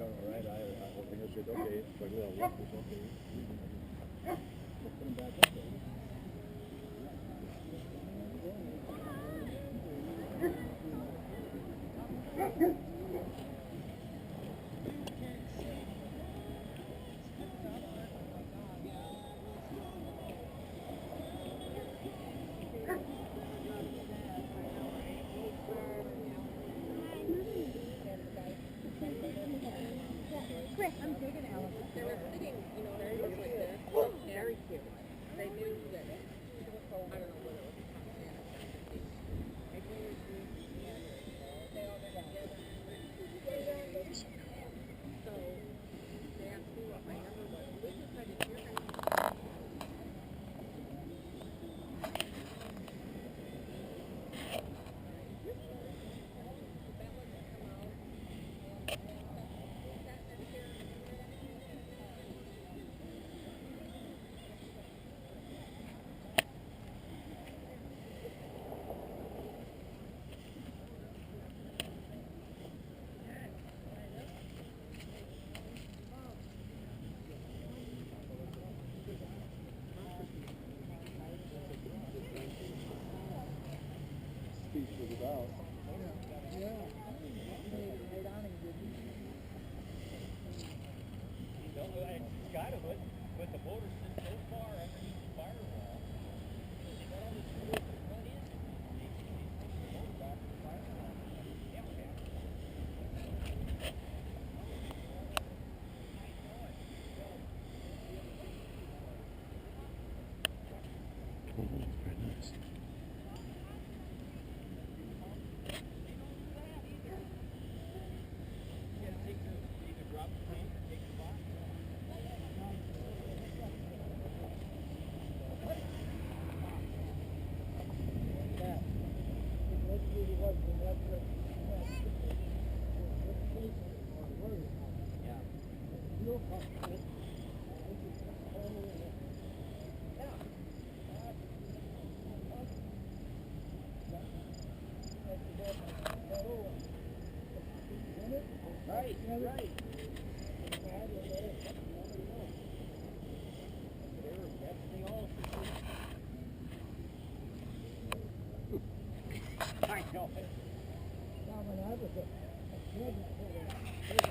Right, I said, okay, so I'm going to walk this up there. We'll put him back up there. I'm digging Alice. They were sitting, you know, very like this. Very cute. They knew that, I don't know whether it was so they asked me what my number was. We decided you're going to Speech was about. Yeah. Right on him, didn't he? It's got to, but the motor sits so far underneath the firewall. They got all this wood to cut in. They push the motor back to the firewall. Yeah, okay. Very nice. You can drop the plane and take the box. Right, right. I know. When I was a kid,